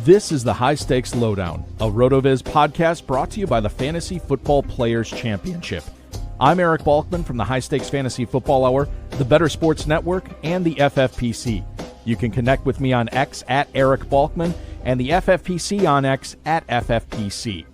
This is the High Stakes Lowdown, a RotoViz podcast brought to you by the Fantasy Football Players Championship. I'm Eric Balkman from the High Stakes Fantasy Football Hour, the Better Sports Network, and the FFPC. You can connect with me on X at Eric Balkman and the FFPC on X at FFPC.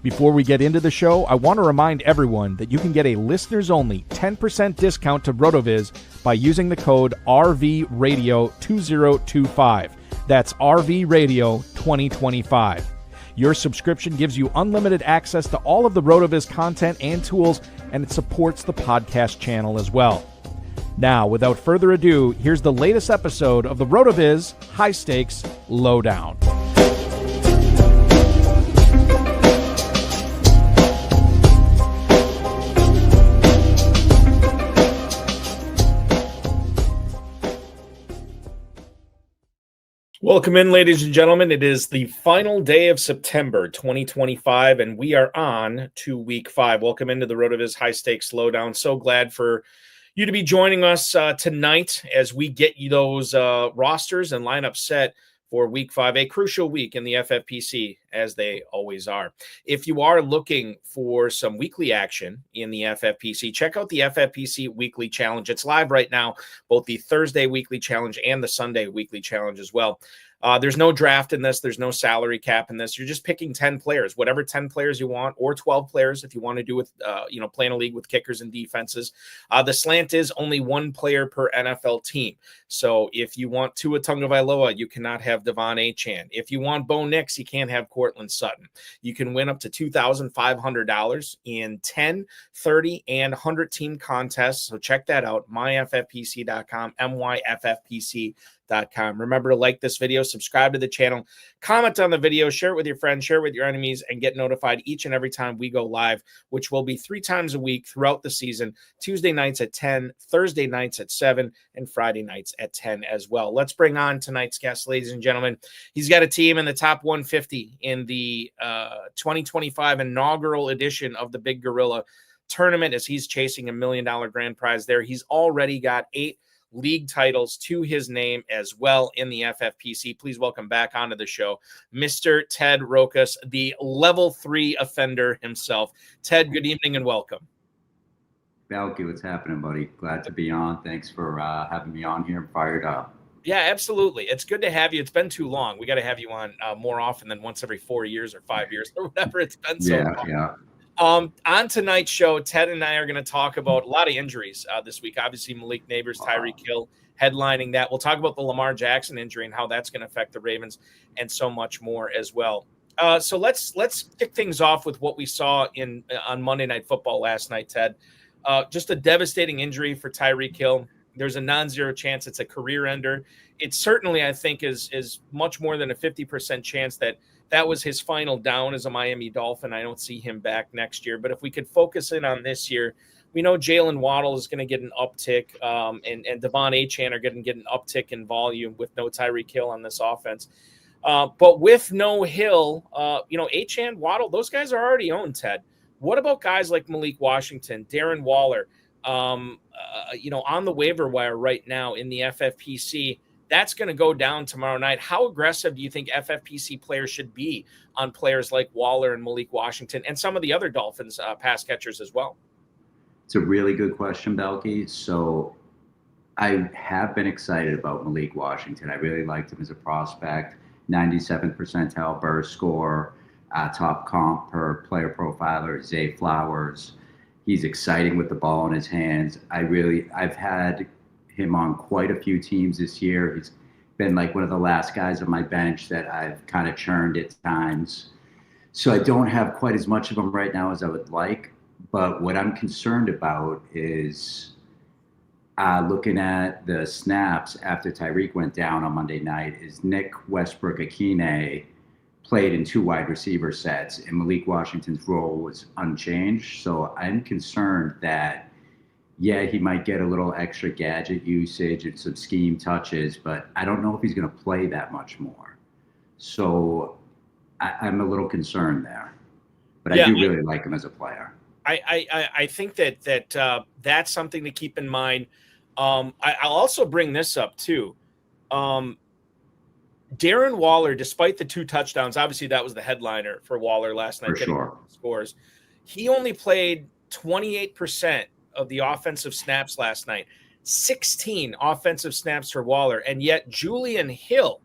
Before we get into the show, I want to remind everyone that you can get a listeners-only 10% discount to RotoViz by using the code RVRadio2025. That's RV Radio 2025. Your subscription gives you unlimited access to all of the RotoViz content and tools, and it supports the podcast channel as well. Now, without further ado, here's the latest episode of the RotoViz High Stakes Lowdown. Welcome in, ladies and gentlemen. It is the final day of September 2025, and we are on to week 5. Welcome into the RotoViz High Stakes Lowdown. So glad for you to be joining us tonight as we get you those rosters and lineups set for week 5, a crucial week in the FFPC, as they always are. If you are looking for some weekly action in the FFPC, check out the FFPC Weekly Challenge. It's live right now, both the Thursday Weekly Challenge and the Sunday Weekly Challenge as well. There's no draft in this. There's no salary cap in this. You're just picking 10 players, whatever 10 players you want, or 12 players if you want to do with, playing a league with kickers and defenses. The slant is only one player per NFL team. So if you want Tua Tagovailoa, you cannot have Devon Achane. If you want Bo Nix, you can't have Cortland Sutton. You can win up to $2,500 in 10, 30, and 100-team contests. So check that out, myffpc.com, myffpc.com. Remember to like this video, subscribe to the channel, comment on the video, share it with your friends, share it with your enemies, and get notified each and every time we go live, which will be 3 times a week throughout the season, Tuesday nights at 10, Thursday nights at 7, and Friday nights at 10 as well. Let's bring on tonight's guest, ladies and gentlemen. He's got a team in the top 150 in the 2025 inaugural edition of the Big Gorilla Tournament as he's chasing $1 million grand prize there. He's already got 8 league titles to his name as well in the FFPC. Please welcome back onto the show, Mr. Ted Rokas, the level 3 offender himself. Ted, good evening and welcome. Balky, what's happening, buddy? Glad to be on. Thanks for having me on here. Fired up. Yeah, absolutely. It's good to have you. It's been too long. We got to have you on more often than once every 4 years or 5 years or whatever it's been so long. Yeah. On tonight's show, Ted and I are going to talk about a lot of injuries this week. Obviously, Malik Neighbors, Tyreek Hill headlining that. We'll talk about the Lamar Jackson injury and how that's going to affect the Ravens and so much more as well. So let's kick things off with what we saw on Monday Night Football last night, Ted. Just a devastating injury for Tyreek Hill. There's a non-zero chance it's a career ender. It certainly, I think, is much more than a 50% chance that was his final down as a Miami Dolphin. I don't see him back next year. But if we could focus in on this year, we know Jalen Waddle is going to get an uptick, and Devon Achane are going to get an uptick in volume with no Tyreek Hill on this offense. But with no Hill, Achane, Waddle, those guys are already owned, Ted. What about guys like Malik Washington, Darren Waller, on the waiver wire right now in the FFPC? That's going to go down tomorrow night. How aggressive do you think FFPC players should be on players like Waller and Malik Washington and some of the other Dolphins pass catchers as well? It's a really good question, Belky. So I have been excited about Malik Washington. I really liked him as a prospect, 97th percentile burst score, top comp per player profiler, Zay Flowers. He's exciting with the ball in his hands. I've had him on quite a few teams this year. He's been like one of the last guys on my bench that I've kind of churned at times. So I don't have quite as much of him right now as I would like. But what I'm concerned about is looking at the snaps after Tyreek went down on Monday night is Nick Westbrook-Akine played in 2 wide receiver sets and Malik Washington's role was unchanged. So I'm concerned that he might get a little extra gadget usage and some scheme touches, but I don't know if he's going to play that much more. So I'm a little concerned there. But I do really like him as a player. I think that's something to keep in mind. I'll also bring this up too. Darren Waller, despite the 2 touchdowns, obviously that was the headliner for Waller last night. For sure. Scores. He only played 28% of the offensive snaps last night. 16 offensive snaps for Waller, and yet Julian Hill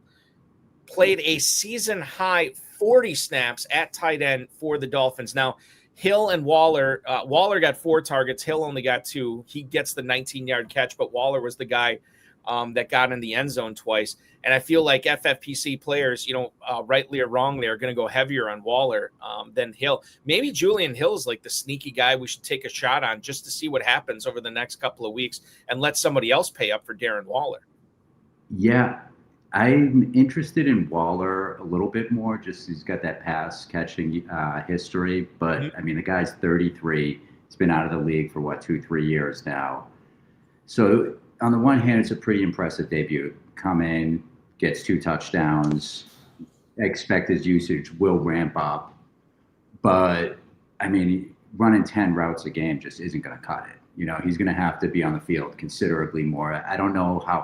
played a season high 40 snaps at tight end for the Dolphins. Now, Hill and Waller got 4 targets. Hill only got 2. He gets the 19-yard catch, but Waller was the guy that got in the end zone twice. And I feel like FFPC players, rightly or wrongly, are going to go heavier on Waller than Hill. Maybe Julian Hill's like the sneaky guy we should take a shot on just to see what happens over the next couple of weeks and let somebody else pay up for Darren Waller. Yeah, I'm interested in Waller a little bit more. Just he's got that pass catching history, but I mean the guy's 33. He's been out of the league for 2-3 years now. So on the one hand, it's a pretty impressive debut. Come in, gets 2 touchdowns. I expect his usage will ramp up, but I mean running 10 routes a game just isn't going to cut it. He's going to have to be on the field considerably more. I don't know how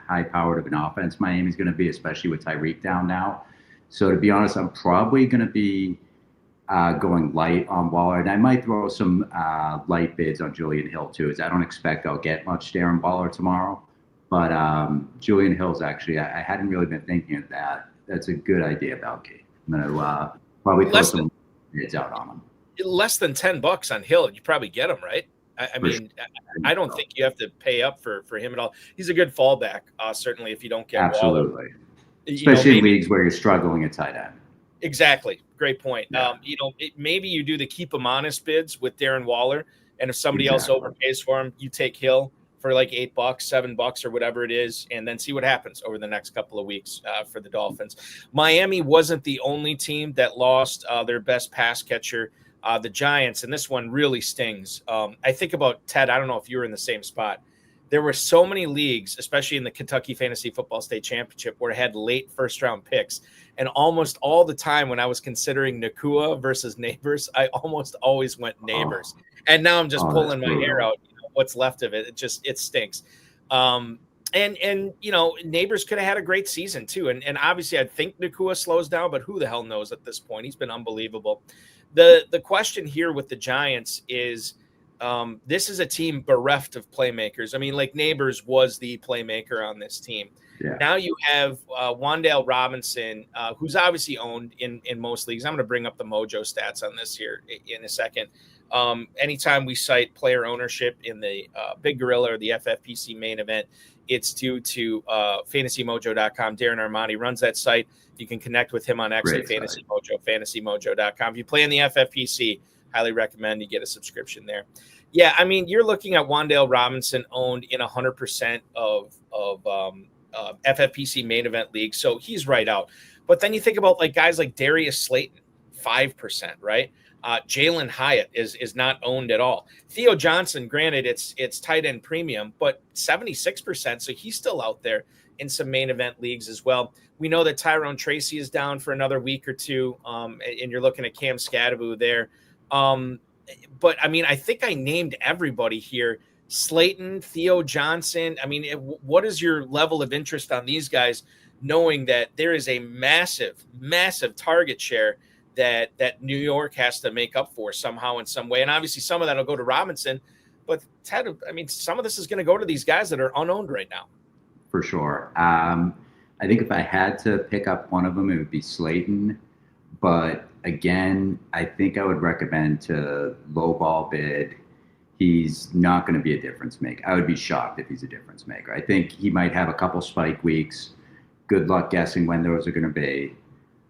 high-powered of an offense Miami's going to be, especially with Tyreek down now. So to be honest, I'm probably going to be going light on Waller, and I might throw some light bids on Julian Hill too, as I don't expect I'll get much Darren Waller tomorrow. But Julian Hill's actually, I hadn't really been thinking of that. That's a good idea, Balky. I'm going to probably throw some bids out on him. Less than $10 on Hill, you probably get him, right? I mean, I don't think you have to pay up for him at all. He's a good fallback, certainly, if you don't get Absolutely. Waller. Especially in leagues where you're struggling at tight end. Exactly. Great point. Yeah. Maybe you do the keep him honest bids with Darren Waller, and if somebody else overpays for him, you take Hill for like $8, $7, or whatever it is, and then see what happens over the next couple of weeks for the Dolphins. Miami wasn't the only team that lost their best pass catcher. The Giants, and this one really stings. I think about Ted. I don't know if you were in the same spot. There were so many leagues, especially in the Kentucky Fantasy Football State Championship, where it had late first-round picks. And almost all the time when I was considering Nakua versus Neighbors, I almost always went Neighbors. And now I'm just pulling my hair out. What's left of it? It stinks. And Neighbors could have had a great season too. And obviously, I think Nakua slows down, but who the hell knows at this point? He's been unbelievable. The question here with the Giants is this is a team bereft of playmakers. I mean, like Neighbors was the playmaker on this team. Yeah. Now you have Wan'Dale Robinson, who's obviously owned in most leagues. I'm going to bring up the Mojo stats on this here in a second. Anytime we cite player ownership in the Big Gorilla or the FFPC Main Event, it's due to fantasymojo.com. Darren Armani runs that site. You can connect with him on X at Fantasy Mojo, fantasymojo.com. If you play in the FFPC, highly recommend you get a subscription there. Yeah, I mean, you're looking at Wan'Dale Robinson owned in 100% of FFPC Main Event leagues, so he's right out. But then you think about like guys like Darius Slayton, 5%, right? Jalen Hyatt is not owned at all. Theo Johnson, granted, it's tight end premium, but 76%, so he's still out there in some main event leagues as well. We know that Tyrone Tracy is down for another week or two, and you're looking at Cam Scadaboo there. But, I mean, I think I named everybody here. Slayton, Theo Johnson. I mean, what is your level of interest on these guys, knowing that there is a massive, massive target share that New York has to make up for somehow in some way? And obviously some of that will go to Robinson. But, Ted, I mean, some of this is going to go to these guys that are unowned right now. For sure. I think if I had to pick up one of them, it would be Slayton. But again, I think I would recommend to lowball bid. He's not going to be a difference maker. I would be shocked if he's a difference maker. I think he might have a couple spike weeks. Good luck guessing when those are going to be.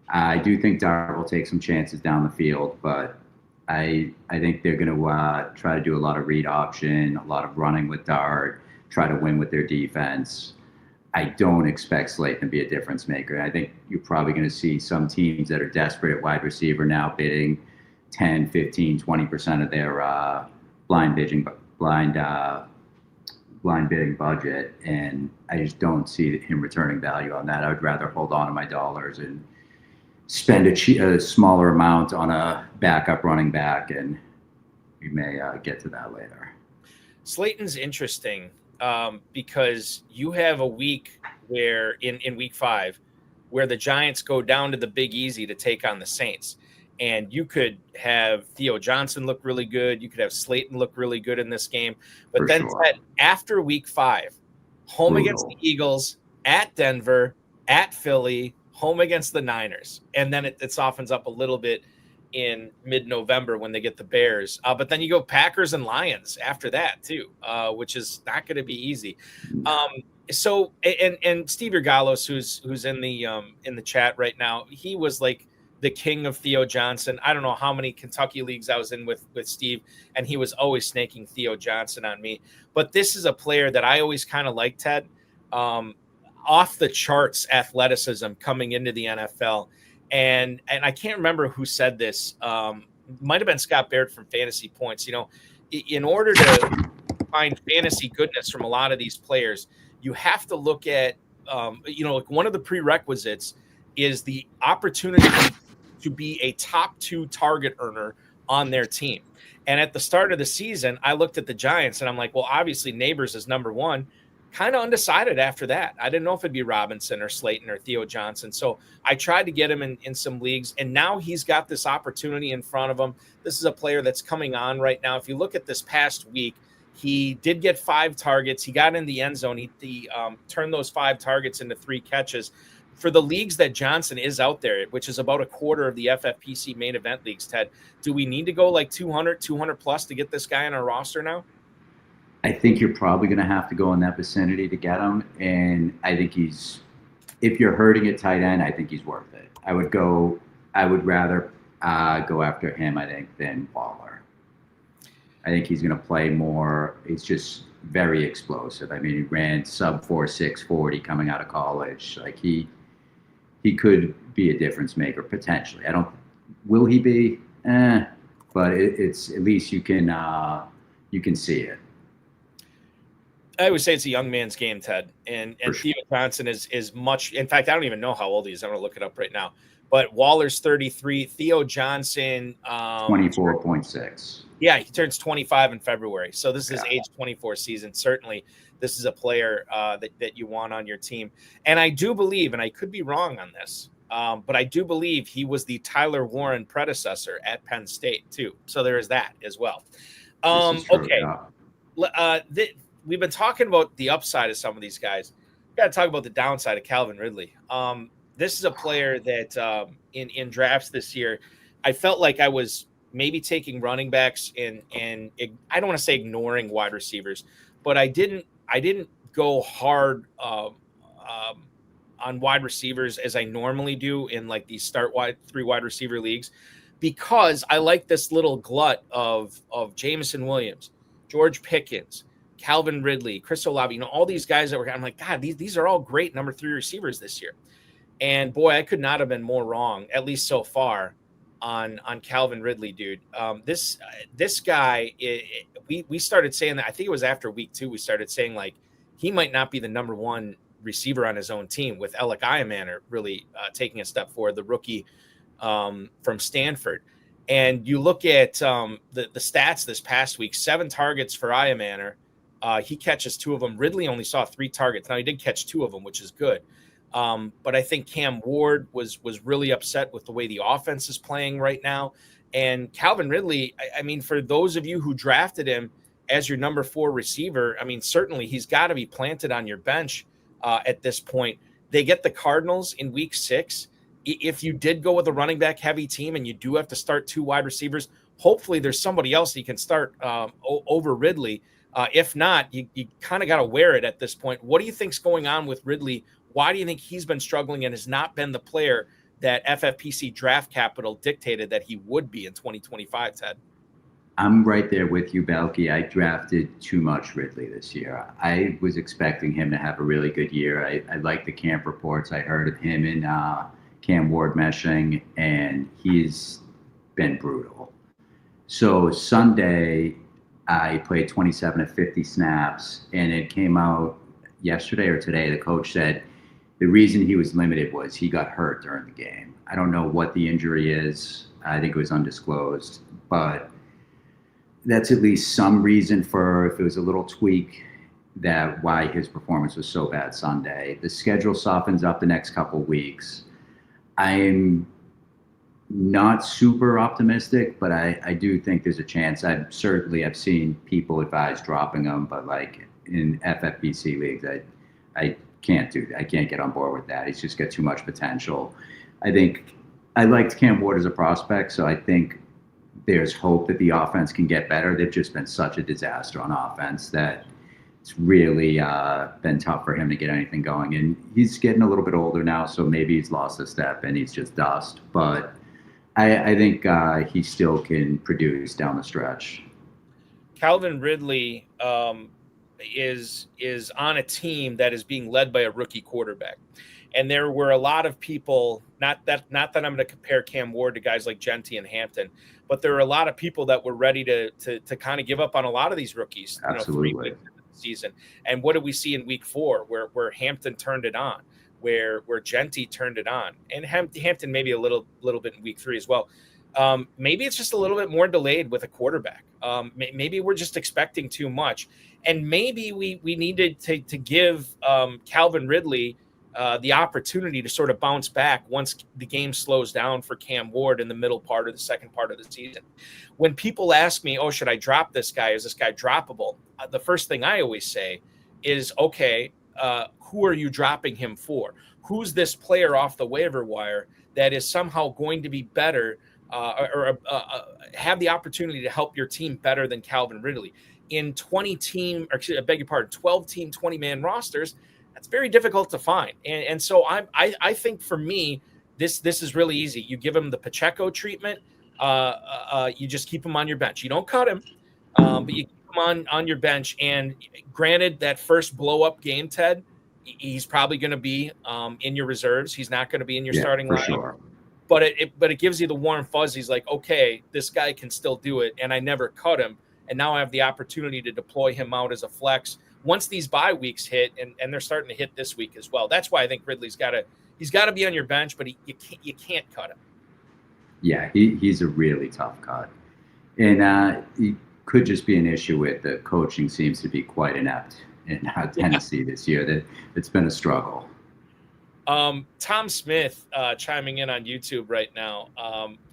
I do think Dart will take some chances down the field, but I think they're going to try to do a lot of read option, a lot of running with Dart, try to win with their defense. I don't expect Slayton to be a difference maker. I think you're probably going to see some teams that are desperate at wide receiver now bidding 10, 15, 20% of their blind bidding budget, and I just don't see him returning value on that. I would rather hold on to my dollars and spend a smaller amount on a backup running back, and we may get to that later. Slayton's interesting because you have a week where in week 5, where the Giants go down to the Big Easy to take on the Saints. And you could have Theo Johnson look really good. You could have Slayton look really good in this game. But then Ted, after week 5, home against the Eagles, at Denver, at Philly, home against the Niners. And then it softens up a little bit in mid-November when they get the Bears. But then you go Packers and Lions after that too, which is not going to be easy. So Steve Urgalos, who's in the chat right now, he was like the king of Theo Johnson. I don't know how many Kentucky leagues I was in with Steve, and he was always snaking Theo Johnson on me. But this is a player that I always kind of liked, Ted. Off the charts athleticism coming into the NFL. And I can't remember who said this. Might have been Scott Baird from Fantasy Points. You know, in order to find fantasy goodness from a lot of these players, you have to look at, like one of the prerequisites is the opportunity to be a top 2 target earner on their team. And at the start of the season, I looked at the Giants and I'm like, well, obviously Neighbors is number 1. Kind of undecided after that. I didn't know if it'd be Robinson or Slayton or Theo Johnson. So I tried to get him in some leagues, and now he's got this opportunity in front of him. This is a player that's coming on right now. If you look at this past week, he did get 5 targets. He got in the end zone. He turned those 5 targets into 3 catches. For the leagues that Johnson is out there, which is about a quarter of the FFPC main event leagues, Ted, do we need to go like 200 plus to get this guy on our roster now? I think you're probably going to have to go in that vicinity to get him. And I think if you're hurting at tight end, I think he's worth it. I would rather go after him, I think, than Waller. I think he's going to play more. He's just very explosive. I mean, he ran sub 4.6 40 coming out of college. Like he could be a difference maker potentially. Will he be? But it's at least you can see it. I would say it's a young man's game, Ted. And Theo Johnson is much. In fact, I don't even know how old he is. I'm going to look it up right now. But Waller's 33. Theo Johnson 24.6. Yeah, he turns 25 in February. So this is age 24 season. Certainly, this is a player that you want on your team. And I do believe, and I could be wrong on this, but I do believe he was the Tyler Warren predecessor at Penn State too. So there is that as well. Okay. We've been talking about the upside of some of these guys. We've got to talk about the downside of Calvin Ridley. This is a player that in drafts this year, I felt like I was maybe taking running backs and I don't want to say ignoring wide receivers, but I didn't go hard on wide receivers as I normally do in like these 3 wide receiver leagues, because I like this little glut of Jameson Williams, George Pickens, Calvin Ridley, Chris Olave, all these guys that I'm like, God, these are all great number 3 receivers this year. And boy, I could not have been more wrong, at least so far, on Calvin Ridley, dude. This guy, we started saying that, I think it was after week 2, we started saying like he might not be the number 1 receiver on his own team, with Alec Iamaner really taking a step forward, the rookie from Stanford. And you look at the stats this past week, 7 targets for Iamaner. He catches 2 of them. Ridley only saw 3 targets. Now he did catch 2 of them, which is good. But I think Cam Ward was really upset with the way the offense is playing right now. And Calvin Ridley, I mean, for those of you who drafted him as your number 4 receiver, I mean, certainly he's got to be planted on your bench at this point. They get the Cardinals in week 6. If you did go with a running back heavy team and you do have to start 2 wide receivers, hopefully there's somebody else you can start over Ridley. If not, you kind of got to wear it at this point. What do you think's going on with Ridley? Why do you think he's been struggling and has not been the player that FFPC draft capital dictated that he would be in 2025, Ted? I'm right there with you, Balky. I drafted too much Ridley this year. I was expecting him to have a really good year. I like the camp reports. I heard of him and Cam Ward meshing, and he's been brutal. So Sunday, I played 27 of 50 snaps, and it came out yesterday or today. The coach said the reason he was limited was he got hurt during the game. I don't know what the injury is. I think it was undisclosed, but that's at least some reason for if it was a little tweak that why his performance was so bad Sunday. The schedule softens up the next couple weeks. I'm not super optimistic, but I do think there's a chance. I've seen people advise dropping him, but like in FFPC leagues, I can't do that. I can't get on board with that. He's just got too much potential. I think I liked Cam Ward as a prospect, so I think there's hope that the offense can get better. They've just been such a disaster on offense that it's really been tough for him to get anything going. And he's getting a little bit older now, so maybe he's lost a step and he's just dust. But I think he still can produce down the stretch. Calvin Ridley is on a team that is being led by a rookie quarterback. And there were a lot of people, not that I'm going to compare Cam Ward to guys like Genty and Hampton, but there were a lot of people that were ready to kind of give up on a lot of these rookies. Absolutely. 3 weeks into the season. And what did we see in week 4 where Hampton turned it on, where Genty turned it on, and Hampton maybe a little bit in week 3 as well. Maybe it's just a little bit more delayed with a quarterback. Maybe we're just expecting too much. And maybe we needed to give Calvin Ridley the opportunity to sort of bounce back once the game slows down for Cam Ward in the middle part of the second part of the season. When people ask me, oh, should I drop this guy? Is this guy droppable? The first thing I always say is, okay, who are you dropping him for? Who's this player off the waiver wire that is somehow going to be better or have the opportunity to help your team better than Calvin Ridley? In 12-team, 20-man rosters, that's very difficult to find. And so I think for me, this is really easy. You give him the Pacheco treatment. You just keep him on your bench. You don't cut him, but you keep him on your bench. And granted, that first blow-up game, Ted, he's probably going to be in your reserves. He's not going to be in your starting lineup. Sure. But it gives you the warm fuzzies like, okay, this guy can still do it, and I never cut him. And now I have the opportunity to deploy him out as a flex once these bye weeks hit, and they're starting to hit this week as well. That's why I think Ridley's got to be on your bench, but you can't cut him. Yeah, he's a really tough cut. And he could just be an issue with the coaching seems to be quite inept in Tennessee this year. It's been a struggle. Tom Smith chiming in on YouTube right now,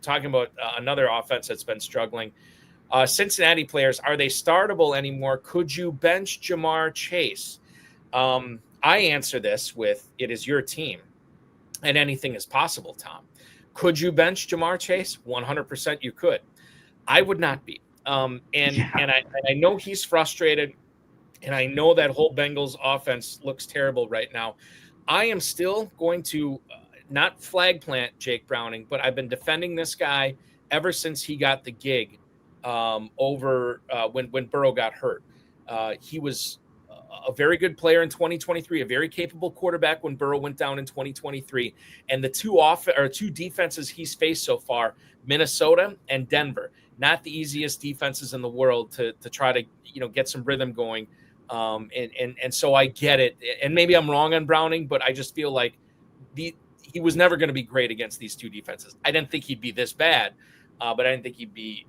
talking about another offense that's been struggling. Cincinnati players, are they startable anymore? Could you bench Jamar Chase? I answer this with, it is your team, and anything is possible, Tom. Could you bench Jamar Chase? 100% you could. I would not be. And I know he's frustrated, and I know that whole Bengals offense looks terrible right now. I am still going to not flag plant Jake Browning, but I've been defending this guy ever since he got the gig over when Burrow got hurt. He was a very good player in 2023, a very capable quarterback when Burrow went down in 2023. And the two defenses he's faced so far, Minnesota and Denver, not the easiest defenses in the world to try to get some rhythm going. And so I get it. And maybe I'm wrong on Browning, but I just feel like he was never going to be great against these two defenses. I didn't think he'd be this bad, but I didn't think he'd be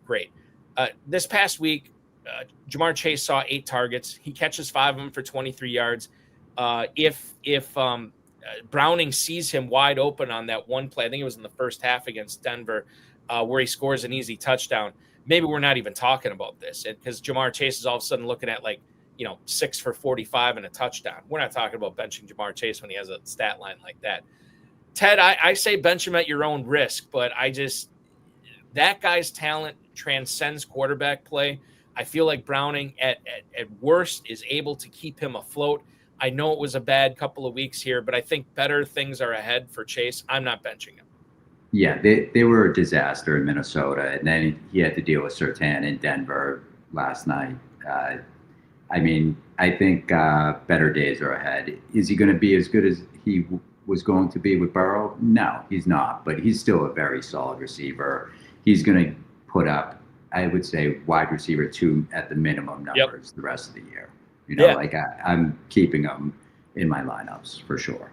great. This past week, Jamar Chase saw 8 targets. He catches 5 of them for 23 yards. If Browning sees him wide open on that one play, I think it was in the first half against Denver, where he scores an easy touchdown, maybe we're not even talking about this, because Jamar Chase is all of a sudden looking at 6 for 45 and a touchdown. We're not talking about benching Jamar Chase when he has a stat line like that. Ted, I say bench him at your own risk, but that guy's talent transcends quarterback play. I feel like Browning at worst is able to keep him afloat. I know it was a bad couple of weeks here, but I think better things are ahead for Chase. I'm not benching him. Yeah, they were a disaster in Minnesota, and then he had to deal with Surtain in Denver last night. I think better days are ahead. Is he going to be as good as he was going to be with Burrow? No, he's not, but he's still a very solid receiver. He's going to put up, I would say, wide receiver 2 at the minimum numbers the rest of the year. I'm keeping him in my lineups for sure.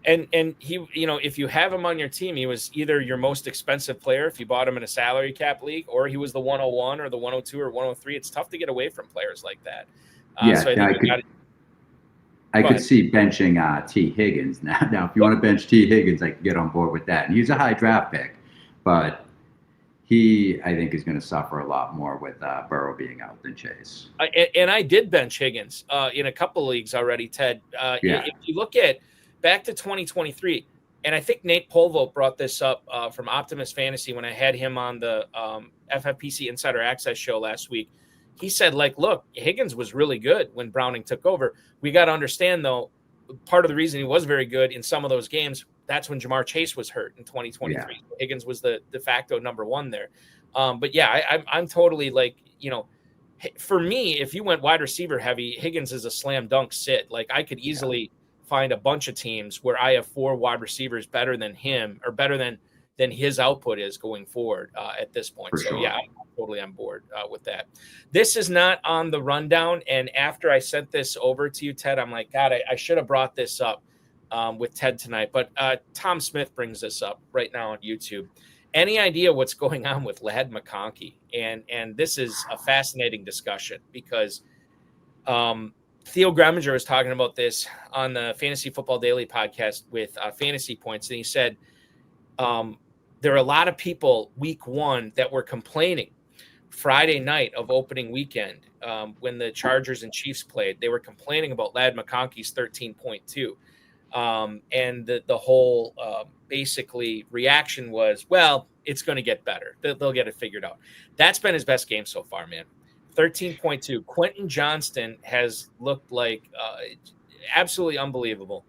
And he, if you have him on your team, he was either your most expensive player if you bought him in a salary cap league, or he was the 101 or the 102 or 103. It's tough to get away from players like that. Yeah, So I think you got it. I Go could ahead. see benching T. Higgins now. Now, if you want to bench T. Higgins, I can get on board with that. And he's a high draft pick, but he, I think, is going to suffer a lot more with Burrow being out than Chase. And I did bench Higgins in a couple leagues already, Ted. Yeah. If you look at back to 2023, and I think Nate Polvo brought this up from Optimus Fantasy when I had him on the FFPC Insider Access show last week. He said, like, look, Higgins was really good when Browning took over. We got to understand, though, part of the reason he was very good in some of those games, that's when Jamar Chase was hurt in 2023. Yeah. Higgins was the de facto number one there. But yeah, I'm totally like, for me, if you went wide receiver heavy, Higgins is a slam dunk sit. Like I could easily find a bunch of teams where I have 4 wide receivers better than him or better than his output is going forward at this point. So yeah, I'm totally on board with that. This is not on the rundown. And after I sent this over to you, Ted, I'm like, God, I should have brought this up with Ted tonight. But Tom Smith brings this up right now on YouTube. Any idea what's going on with Ladd McConkey? And this is a fascinating discussion because Theo Greminger was talking about this on the Fantasy Football Daily podcast with Fantasy Points, and he said there are a lot of people week 1 that were complaining Friday night of opening weekend when the Chargers and Chiefs played. They were complaining about Ladd McConkey's 13.2. And the whole basically reaction was, well, it's going to get better. They'll get it figured out. That's been his best game so far, man. 13.2. Quentin Johnston has looked like absolutely unbelievable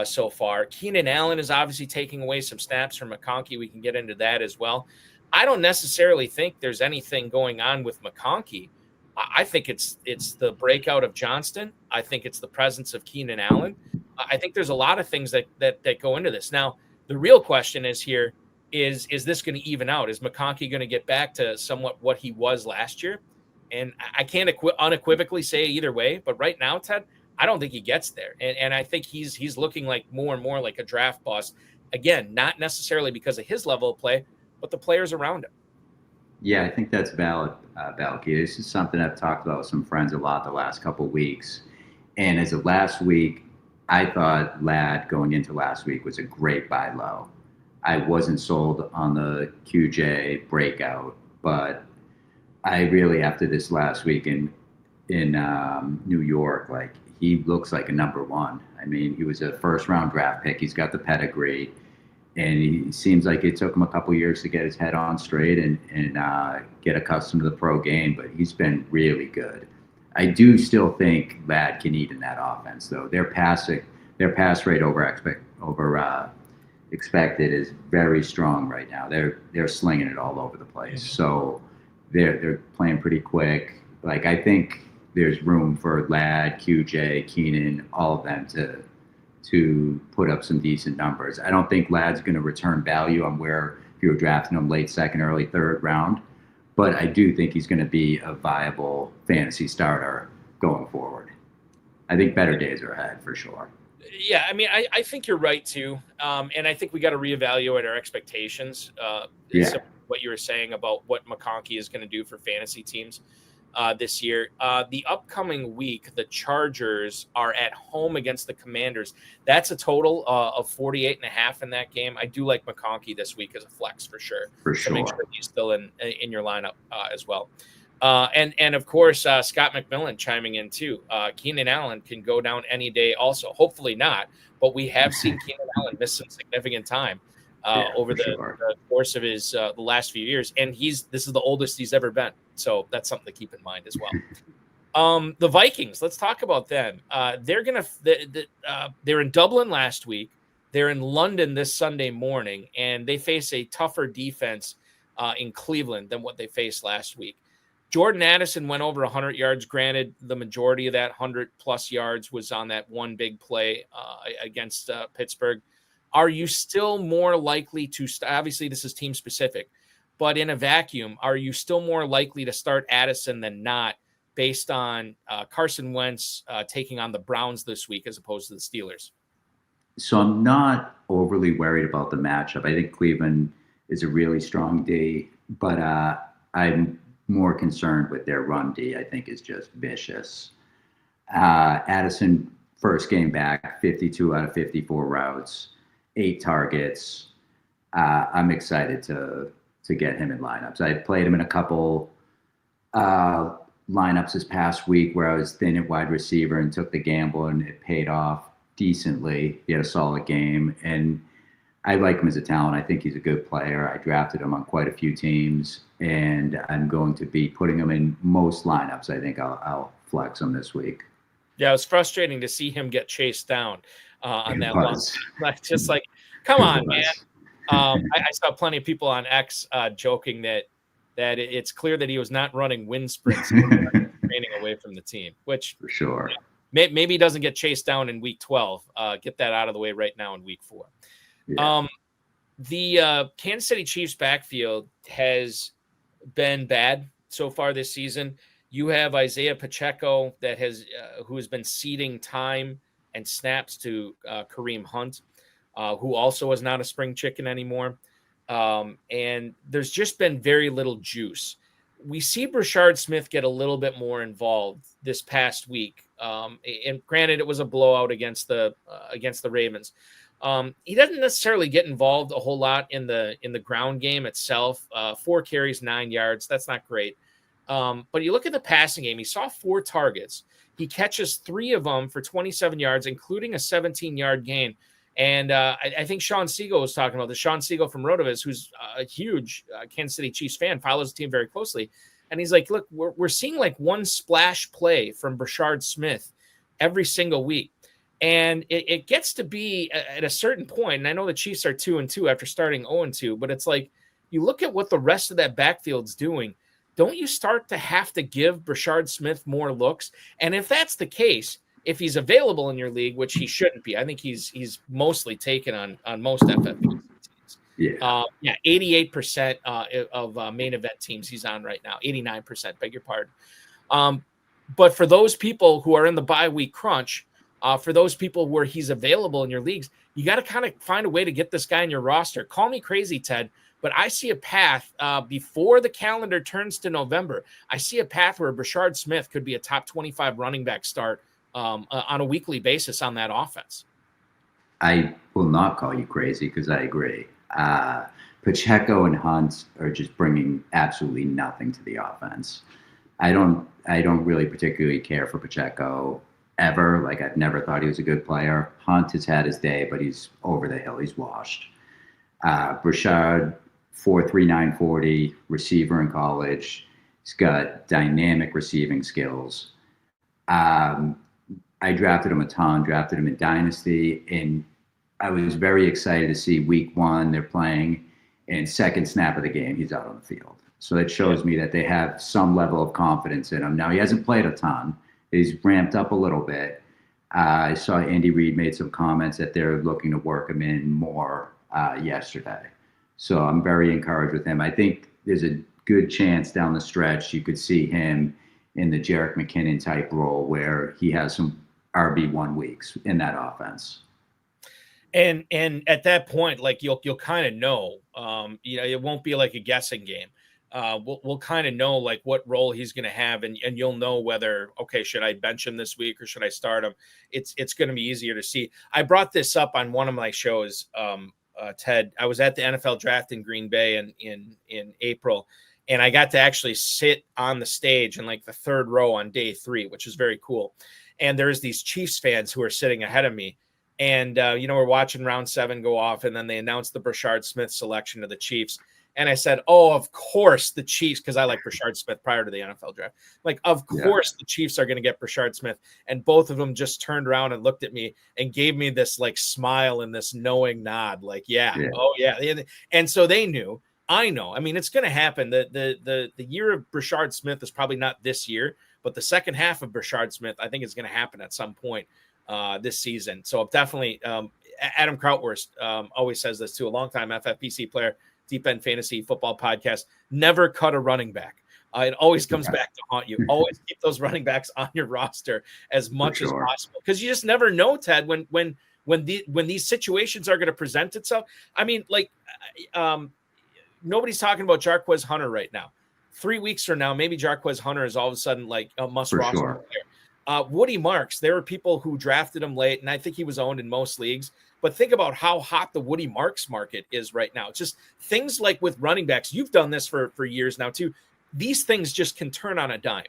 so far. Keenan Allen is obviously taking away some snaps from McConkey. We can get into that as well. I don't necessarily think there's anything going on with McConkey. I think it's the breakout of Johnston. I think it's the presence of Keenan Allen. I think there's a lot of things that go into this. Now, the real question is here, is this going to even out? Is McConkey going to get back to somewhat what he was last year? And I can't unequivocally say either way. But right now, Ted, I don't think he gets there. And I think he's looking like more and more like a draft boss. Again, not necessarily because of his level of play, but the players around him. Yeah, I think that's valid, Balky. This is something I've talked about with some friends a lot the last couple of weeks. And as of last week, I thought Ladd going into last week was a great buy low. I wasn't sold on the QJ breakout, but I really, after this last week in New York, like he looks like a number 1. I mean, he was a first-round draft pick. He's got the pedigree. And he seems like it took him a couple years to get his head on straight and get accustomed to the pro game, but he's been really good. I do still think Ladd can eat in that offense, though. Their pass rate over expected is very strong right now. They're slinging it all over the place. So they're playing pretty quick. Like I think there's room for Ladd, QJ, Keenan, all of them to put up some decent numbers. I don't think Ladd's going to return value on where if you were drafting him late 2nd, early 3rd round, but I do think he's going to be a viable fantasy starter going forward. I think better days are ahead for sure. Yeah, I mean, I think you're right too, and I think we got to reevaluate our expectations. What you were saying about what McConkey is going to do for fantasy teams this year. The upcoming week, the Chargers are at home against the Commanders. That's a total of 48.5 in that game. I do like McConkey this week as a flex for sure. So make sure he's still in your lineup as well. And of course, Scott McMillan chiming in too. Keenan Allen can go down any day also. Hopefully not, but we have seen Keenan Allen miss some significant time over the course of his the last few years. And this is the oldest he's ever been. So that's something to keep in mind as well. The Vikings, let's talk about them. They're in Dublin last week. They're in London this Sunday morning, and they face a tougher defense in Cleveland than what they faced last week. Jordan Addison went over 100 yards. Granted, the majority of that 100-plus yards was on that one big play against Pittsburgh. Are you still more likely to obviously, this is team-specific, but in a vacuum, are you still more likely to start Addison than not based on Carson Wentz taking on the Browns this week as opposed to the Steelers? So I'm not overly worried about the matchup. I think Cleveland is a really strong D, but I'm more concerned with their run D. I think is just vicious. Addison, first game back, 52 out of 54 routes, 8 targets. I'm excited to get him in lineups. I played him in a couple lineups this past week where I was thin at wide receiver and took the gamble, and it paid off decently. He had a solid game, and I like him as a talent. I think he's a good player. I drafted him on quite a few teams, and I'm going to be putting him in most lineups. I think I'll flex him this week. Yeah, it was frustrating to see him get chased down on that one. Like, just like, come on, man. I saw plenty of people on X joking that it's clear that he was not running wind sprints training away from the team, which for sure. Maybe he doesn't get chased down in week 12. Get that out of the way right now in week 4. Yeah. The Kansas City Chiefs backfield has been bad so far this season. You have Isaiah Pacheco that who has been ceding time and snaps to Kareem Hunt, who also is not a spring chicken anymore. And there's just been very little juice. We see Brashard Smith get a little bit more involved this past week. And granted, it was a blowout against the Ravens. He doesn't necessarily get involved a whole lot in the ground game itself. 4 carries, 9 yards. That's not great. But you look at the passing game, he saw 4 targets. He catches 3 of them for 27 yards, including a 17-yard gain. And I think Sean Siegel was talking about this. Sean Siegel from Rotoviz, who's a huge Kansas City Chiefs fan, follows the team very closely. And he's like, look, we're seeing like one splash play from Brashard Smith every single week. And it gets to be at a certain point, and I know the Chiefs are 2-2 after starting 0-2, but it's like you look at what the rest of that backfield's doing. Don't you start to have to give Brashard Smith more looks? And if that's the case, if he's available in your league, which he shouldn't be, I think he's mostly taken on most FFPC teams. Yeah, 88% of main event teams he's on right now. 89%, beg your pardon. But for those people who are in the bye week crunch, for those people where he's available in your leagues, you got to kind of find a way to get this guy in your roster. Call me crazy, Ted, but I see a path before the calendar turns to November. I see a path where Brashard Smith could be a top 25 running back start on a weekly basis on that offense. I will not call you crazy because I agree. Pacheco and Hunt are just bringing absolutely nothing to the offense. I don't really particularly care for Pacheco ever. Like, I've never thought he was a good player. Hunt has had his day, but he's over the hill. He's washed. Brashard, 4.39 40, receiver in college. He's got dynamic receiving skills. I drafted him a ton, drafted him in Dynasty, and I was very excited to see week 1 they're playing, and second snap of the game, he's out on the field. So that shows me that they have some level of confidence in him. Now, he hasn't played a ton. He's ramped up a little bit. I saw Andy Reid made some comments that they're looking to work him in more yesterday. So I'm very encouraged with him. I think there's a good chance down the stretch you could see him in the Jerick McKinnon type role where he has some RB1 weeks in that offense. And at that point, like you'll kind of know, it won't be like a guessing game. We'll kind of know like what role he's going to have, and you'll know whether, okay, should I bench him this week or should I start him? It's going to be easier to see. I brought this up on one of my shows, Ted. I was at the NFL draft in Green Bay in April, and I got to actually sit on the stage in like the 3rd row on day 3, which is very cool. And there's these Chiefs fans who are sitting ahead of me. And, we're watching round 7 go off, and then they announced the Brashard Smith selection of the Chiefs. And I said, oh, of course the Chiefs, because I like Brashard Smith prior to the NFL draft. Like, of course the Chiefs are going to get Brashard Smith. And both of them just turned around and looked at me and gave me this like smile and this knowing nod. Like, oh yeah. And so they knew. I know. I mean, it's going to happen. The year of Brashard Smith is probably not this year, but the second half of Brashard Smith, I think, is going to happen at some point this season. So definitely, Adam Krautwurst always says this too, a longtime FFPC player, Deep End Fantasy Football Podcast, never cut a running back. It always comes back to haunt you. Always keep those running backs on your roster as much as possible, because you just never know, Ted, when these situations are going to present itself. I mean, like, nobody's talking about Jarquez Hunter right now. 3 weeks from now, maybe Jarquez Hunter is all of a sudden like a must roster player. Woody Marks, there were people who drafted him late, and I think he was owned in most leagues. But think about how hot the Woody Marks market is right now. It's just things like with running backs. You've done this for years now, too. These things just can turn on a dime.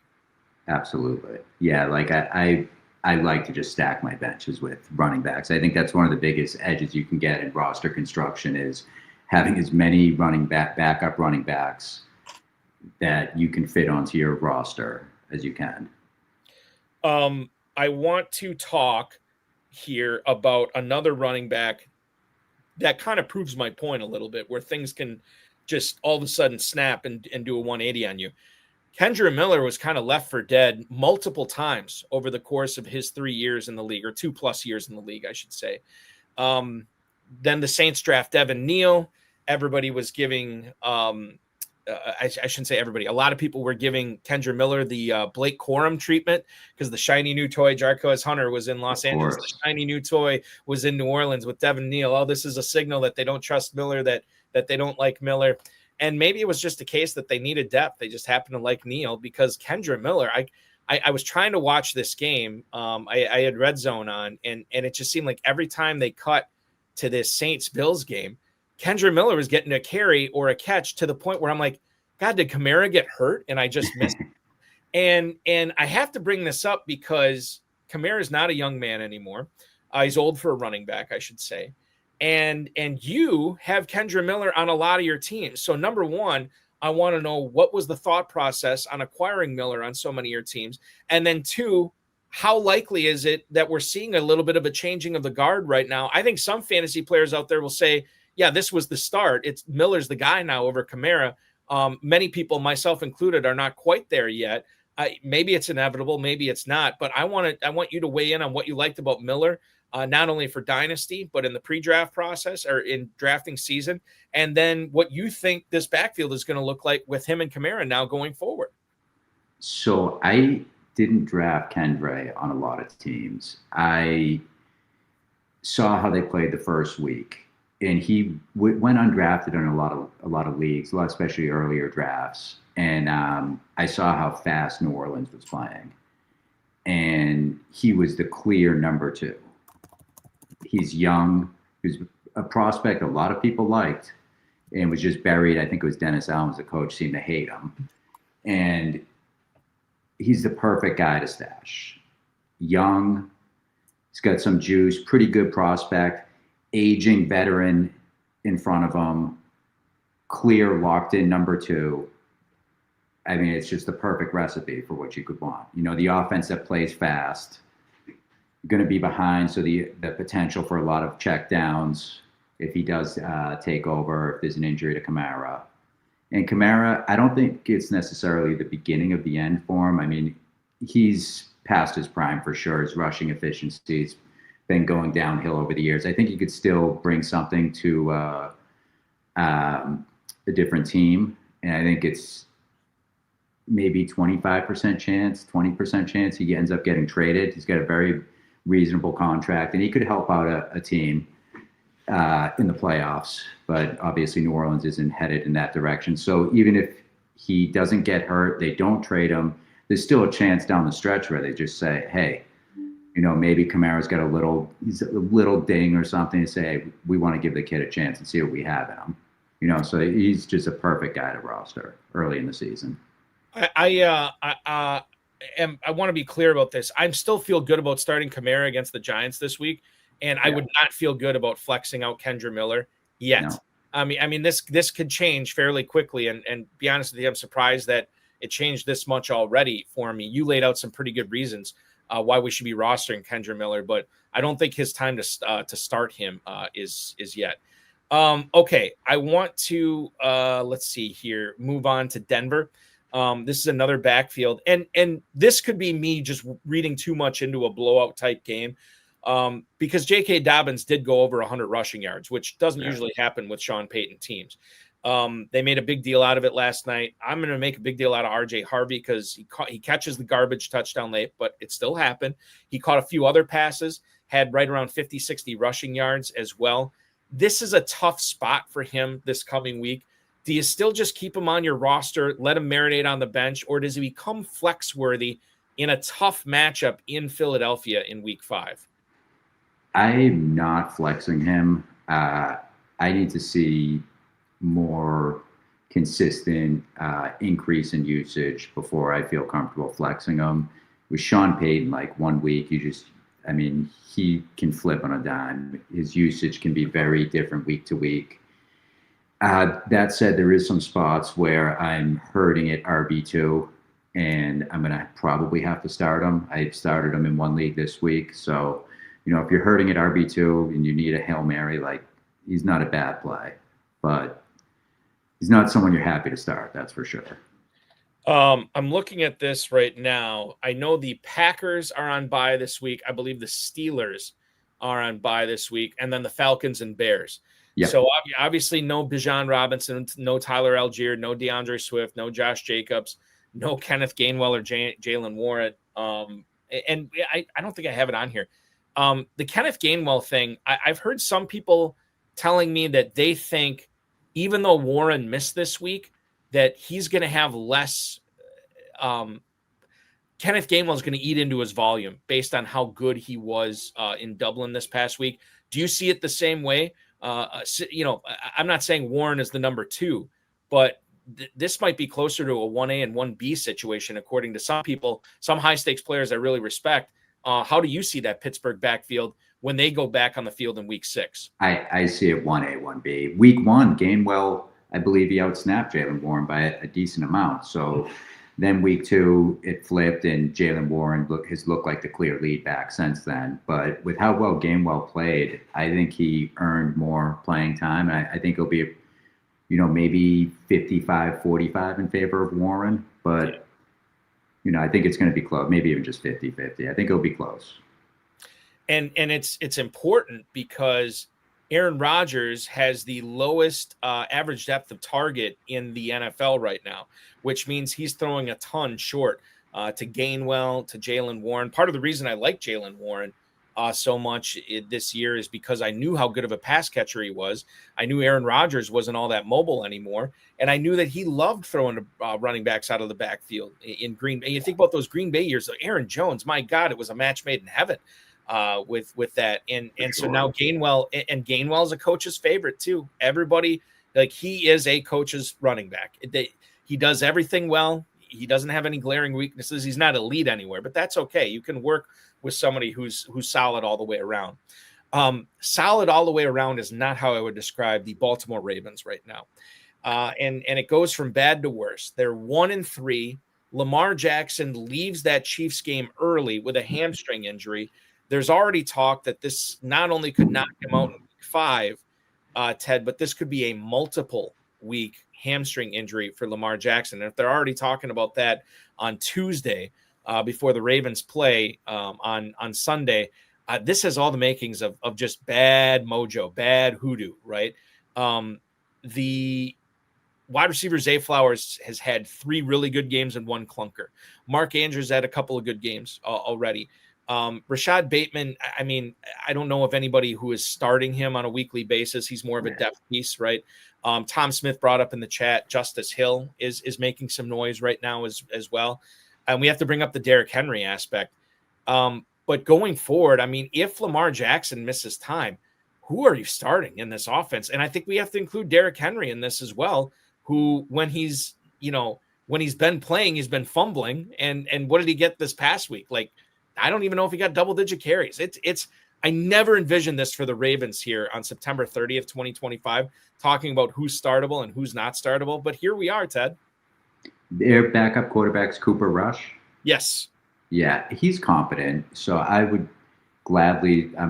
Absolutely. Yeah, like I like to just stack my benches with running backs. I think that's one of the biggest edges you can get in roster construction is having as many backup running backs that you can fit onto your roster as you can. I want to talk here about another running back that kind of proves my point a little bit, where things can just all of a sudden snap and do a 180 on you. Kendra Miller was kind of left for dead multiple times over the course of his 3 years in the league, or 2+ years in the league, I should say. Then the Saints draft Devin Neal. Everybody was giving I shouldn't say everybody. A lot of people were giving Kendra Miller the Blake Corum treatment because the shiny new toy Jarquez Hunter was in Los Angeles. The shiny new toy was in New Orleans with Devin Neal. Oh, this is a signal that they don't trust Miller, that they don't like Miller. And maybe it was just a case that they needed depth. They just happened to like Neal because Kendra Miller, I was trying to watch this game. I had Red Zone on, and it just seemed like every time they cut to this Saints-Bills game, Kendra Miller was getting a carry or a catch to the point where I'm like, God, did Kamara get hurt? And I just missed it. And I have to bring this up because Kamara is not a young man anymore. He's old for a running back, I should say. And you have Kendra Miller on a lot of your teams. So number one, I want to know what was the thought process on acquiring Miller on so many of your teams? And then two, how likely is it that we're seeing a little bit of a changing of the guard right now? I think some fantasy players out there will say, yeah, this was the start. It's Miller's the guy now over Kamara. Many people, myself included, are not quite there yet. Maybe it's inevitable, maybe it's not. But I want you to weigh in on what you liked about Miller, not only for Dynasty, but in the pre-draft process or in drafting season, and then what you think this backfield is going to look like with him and Kamara now going forward. So I didn't draft Kendra on a lot of teams. I saw how they played the first week. And he went undrafted in a lot of leagues, especially earlier drafts. And I saw how fast New Orleans was playing, and he was the clear number 2. He's young. He's a prospect a lot of people liked, and was just buried. I think it was Dennis Allen was the coach, seemed to hate him. And he's the perfect guy to stash. Young, he's got some juice, pretty good prospect. Aging veteran in front of him, clear, locked in number 2. I mean, it's just the perfect recipe for what you could want. You know, the offense that plays fast, going to be behind, so the potential for a lot of check downs if he does take over, if there's an injury to Kamara. And Kamara, I don't think it's necessarily the beginning of the end for him. I mean, he's past his prime for sure. His rushing efficiency's been going downhill over the years. I think he could still bring something to a different team. And I think it's maybe 25% chance, 20% chance he ends up getting traded. He's got a very reasonable contract, and he could help out a team in the playoffs. But obviously New Orleans isn't headed in that direction. So even if he doesn't get hurt, they don't trade him, there's still a chance down the stretch where they just say, hey, you know, maybe Kamara's got a little ding or something to say, hey, we want to give the kid a chance and see what we have in him. You know, so he's just a perfect guy to roster early in the season. I want to be clear about this. I still feel good about starting Kamara against the Giants this week, and I would not feel good about flexing out Kendra Miller yet. No. I mean, this could change fairly quickly, and be honest with you, I'm surprised that it changed this much already for me. You laid out some pretty good reasons why we should be rostering Kendra Miller, but I don't think his time to start him is yet. Okay, I want to let's see here, move on to Denver. This is another backfield, and this could be me just reading too much into a blowout type game, because J.K. Dobbins did go over 100 rushing yards, which doesn't usually happen with Sean Payton teams. They made a big deal out of it last night. I'm going to make a big deal out of RJ Harvey because he catches the garbage touchdown late, but it still happened. He caught a few other passes, had right around 50, 60 rushing yards as well. This is a tough spot for him this coming week. Do you still just keep him on your roster, let him marinate on the bench, or does he become flex worthy in a tough matchup in Philadelphia in week 5? I'm not flexing him. I need to see more consistent increase in usage before I feel comfortable flexing him. With Sean Payton, like 1 week, he can flip on a dime. His usage can be very different week to week. That said, there is some spots where I'm hurting at RB2, and I'm going to probably have to start him. I started him in 1 league this week. So, if you're hurting at RB2 and you need a Hail Mary, like, he's not a bad play, but he's not someone you're happy to start. That's for sure. I'm looking at this right now. I know the Packers are on bye this week. I believe the Steelers are on bye this week, and then the Falcons and Bears. Yep. So obviously no Bijan Robinson, no Tyler Algier, no DeAndre Swift, no Josh Jacobs, no Kenneth Gainwell or Jalen Warren. And I don't think I have it on here. The Kenneth Gainwell thing, I've heard some people telling me that they think even though Warren missed this week, that he's going to have less. Kenneth Gainwell is going to eat into his volume based on how good he was in Dublin this past week. Do you see it the same way? I'm not saying Warren is the number 2, but this might be closer to a 1A and 1B situation, according to some people, some high stakes players I really respect. How do you see that Pittsburgh backfield when they go back on the field in week 6? I see it 1A, 1B. Week 1, Gainwell, I believe he outsnapped Jalen Warren by a decent amount. So then week 2, it flipped, and Jalen Warren has looked like the clear lead back since then. But with how well Gainwell played, I think he earned more playing time. And I think it'll be, maybe 55-45 in favor of Warren. But, I think it's going to be close, maybe even just 50-50. I think it'll be close. And it's important because Aaron Rodgers has the lowest average depth of target in the NFL right now, which means he's throwing a ton short to Gainwell, to Jalen Warren. Part of the reason I like Jalen Warren so much this year is because I knew how good of a pass catcher he was. I knew Aaron Rodgers wasn't all that mobile anymore, and I knew that he loved throwing running backs out of the backfield in Green Bay. You think about those Green Bay years, Aaron Jones, my God, it was a match made in heaven. With that. And so now Gainwell, and Gainwell is a coach's favorite too. Everybody, like, he is a coach's running back. He does everything well. He doesn't have any glaring weaknesses. He's not elite anywhere, but that's okay. You can work with somebody who's solid all the way around. Solid all the way around is not how I would describe the Baltimore Ravens right now. And it goes from bad to worse. They're 1-3. Lamar Jackson leaves that Chiefs game early with a hamstring injury. There's already talk that this not only could knock him out in week 5, Ted, but this could be a multiple week hamstring injury for Lamar Jackson. And if they're already talking about that on Tuesday before the Ravens play on Sunday, this has all the makings of just bad mojo, bad hoodoo, right? The wide receiver Zay Flowers has had 3 really good games and 1 clunker. Mark Andrews had a couple of good games already. Rashad Bateman, I mean, I don't know of anybody who is starting him on a weekly basis. He's more of a depth piece, right? Tom Smith brought up in the chat, Justice Hill is making some noise right now as well. And we have to bring up the Derrick Henry aspect. But going forward, I mean, if Lamar Jackson misses time, who are you starting in this offense? And I think we have to include Derrick Henry in this as well, who when he's been playing, he's been fumbling. And what did he get this past week? Like, I don't even know if he got double-digit carries. I never envisioned this for the Ravens here on September 30th, 2025, talking about who's startable and who's not startable. But here we are, Ted. Their backup quarterback's Cooper Rush. Yes. Yeah, he's competent. So I'm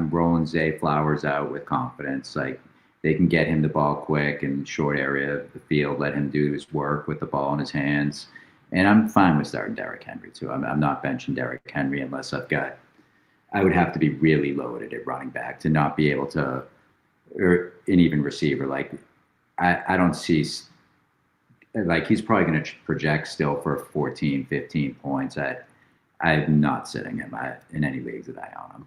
rolling Zay Flowers out with confidence. Like, they can get him the ball quick in short area of the field, let him do his work with the ball in his hands. And I'm fine with starting Derrick Henry, too. I'm not benching Derrick Henry unless I would have to be really loaded at running back to not be able to, or an even receiver. Like, I don't see, like, he's probably going to project still for 14, 15 points. I'm not sitting him in any leagues that I own him.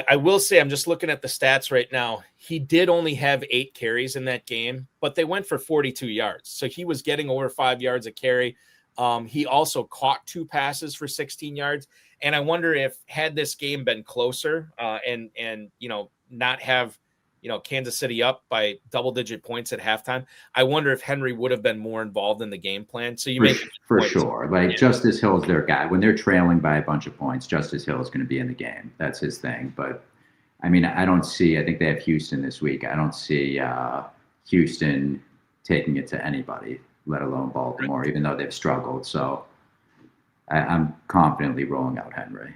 I will say, I'm just looking at the stats right now. He did only have 8 carries in that game, but they went for 42 yards. So he was getting over 5 yards a carry. He also caught 2 passes for 16 yards. And I wonder if had this game been closer and not have Kansas City up by double-digit points at halftime, I wonder if Henry would have been more involved in the game plan. So for sure. Like Justice Hill's their guy. When they're trailing by a bunch of points, Justice Hill is going to be in the game. That's his thing. But I mean, I think they have Houston this week. I don't see Houston taking it to anybody, let alone Baltimore, even though they've struggled. So I'm confidently rolling out Henry.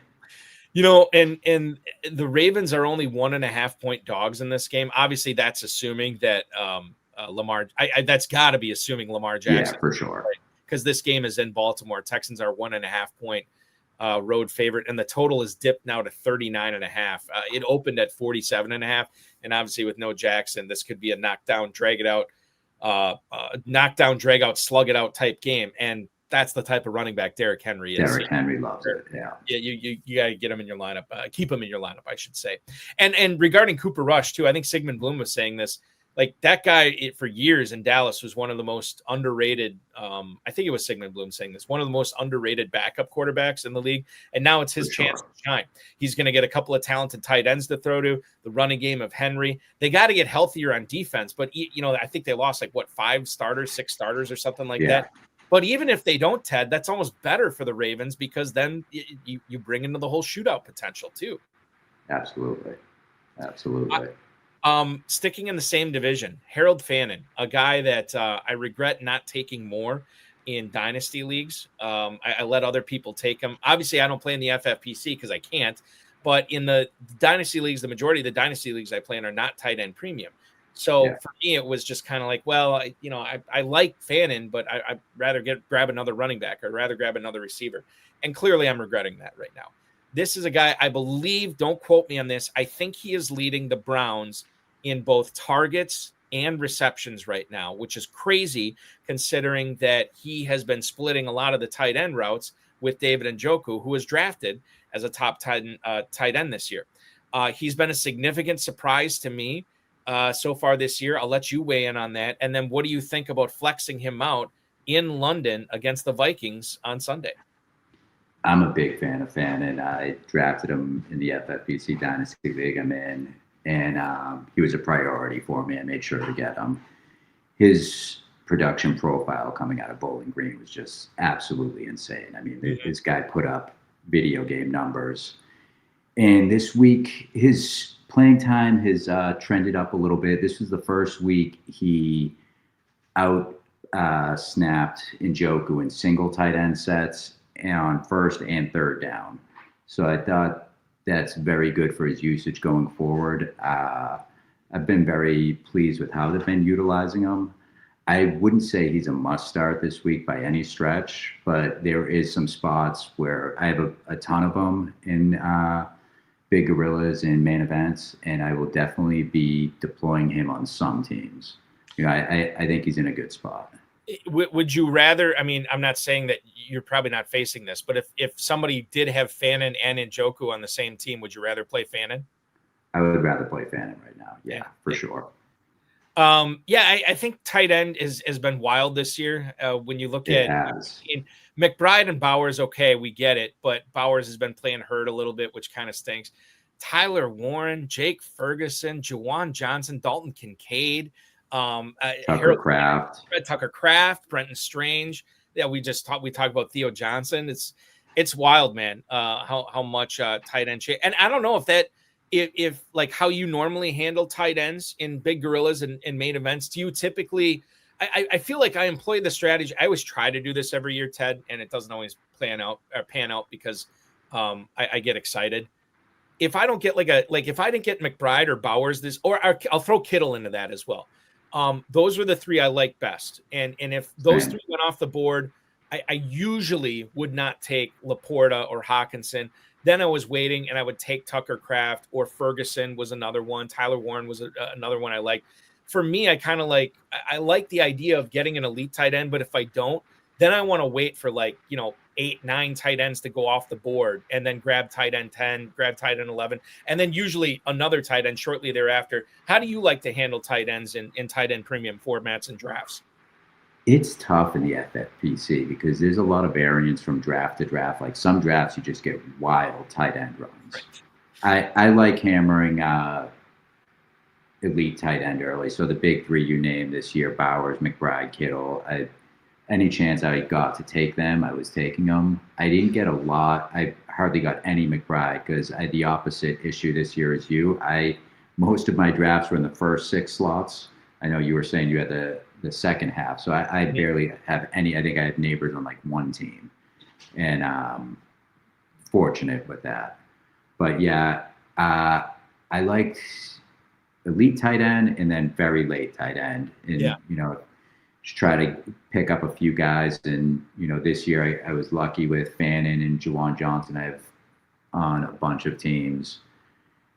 And the Ravens are only 1.5 point dogs in this game. Obviously, that's assuming that Lamar. That's got to be assuming Lamar Jackson. Yeah, for sure. Because this game is in Baltimore. Texans are 1.5 point road favorite, and the total is dipped now to 39.5. It opened at 47.5, and obviously with no Jackson, this could be a knockdown, drag it out, slug it out type game. And that's the type of running back Derrick Henry is. Derrick Henry loves it. Yeah. You got to get him in your lineup, keep him in your lineup, I should say. And regarding Cooper Rush too, I think Sigmund Bloom was saying this. Like that guy for years in Dallas was one of the most underrated. I think it was Sigmund Bloom saying this, one of the most underrated backup quarterbacks in the league. And now it's his chance to shine. He's going to get a couple of talented tight ends to throw to, the running game of Henry. They got to get healthier on defense, but I think they lost 6 starters or something like that. But even if they don't, Ted, that's almost better for the Ravens because then you bring into the whole shootout potential too. Absolutely. Sticking in the same division, Harold Fannin, a guy that I regret not taking more in Dynasty Leagues. I let other people take him. Obviously, I don't play in the FFPC because I can't. But in the Dynasty Leagues, the majority of the Dynasty Leagues I play in are not tight end premium. So for me, it was just kind of like, well, I like Fannin, but I'd rather grab another running back or rather grab another receiver. And clearly I'm regretting that right now. This is a guy, I believe, don't quote me on this, I think he is leading the Browns in both targets and receptions right now, which is crazy considering that he has been splitting a lot of the tight end routes with David Njoku, who was drafted as a top tight end this year. He's been a significant surprise to me so far this year. I'll let you weigh in on that. And then what do you think about flexing him out in London against the Vikings on Sunday? I'm a big fan of Fannin. I drafted him in the FFPC Dynasty League I'm in, and he was a priority for me. I made sure to get him. His production profile coming out of Bowling Green was just absolutely insane. I mean, this guy put up video game numbers. And this week, his playing time has trended up a little bit. This was the first week he snapped Njoku in single tight end sets and on first and third down. So I thought that's very good for his usage going forward. I've been very pleased with how they've been utilizing him. I wouldn't say he's a must start this week by any stretch, but there is some spots where I have a ton of them in big gorillas in main events, and I will definitely be deploying him on some teams. I think he's in a good spot. Would you rather, I mean, I'm not saying that you're probably not facing this, but if somebody did have Fannin and Njoku on the same team, would you rather play Fannin? I would rather play Fannin right now. Yeah, for sure. I think tight end has been wild this year. When you look McBride and Bowers, okay, we get it, but Bowers has been playing hurt a little bit, which kind of stinks. Tyler Warren, Jake Ferguson, Juwan Johnson, Dalton Kincaid, Tucker Kraft, Brenton Strange. Yeah, we talked about Theo Johnson. It's wild, man. How much tight end change. And I don't know if like how you normally handle tight ends in big gorillas and main events. Do you typically? I feel like I employ the strategy. I always try to do this every year, Ted, and it doesn't always pan out because I get excited. If I don't get if I didn't get McBride or Bowers or I'll throw Kittle into that as well. Those were the three I like best. And if those three went off the board, I usually would not take Laporta or Hawkinson. Then I was waiting and I would take Tucker Kraft or Ferguson was another one. Tyler Warren was another one I liked. For me, I like the idea of getting an elite tight end, but if I don't, then I want to wait for 8, 9 tight ends to go off the board and then grab tight end 10, grab tight end 11, and then usually another tight end shortly thereafter. How do you like to handle tight ends in tight end premium formats and drafts? It's tough in the FFPC because there's a lot of variance from draft to draft. Like some drafts, you just get wild tight end runs. I like hammering elite tight end early. So the big three you named this year, Bowers, McBride, Kittle. Any chance I got to take them, I was taking them. I didn't get a lot. I hardly got any McBride because I had the opposite issue this year as you. Most of my drafts were in the first 6 slots. I know you were saying you had the second half, so I barely have any. I think I have neighbors on like one team, and fortunate with that. But yeah, I liked elite tight end and then very late tight end, and just try to pick up a few guys. And this year I was lucky with Fannin and Juwan Johnson. I have on a bunch of teams,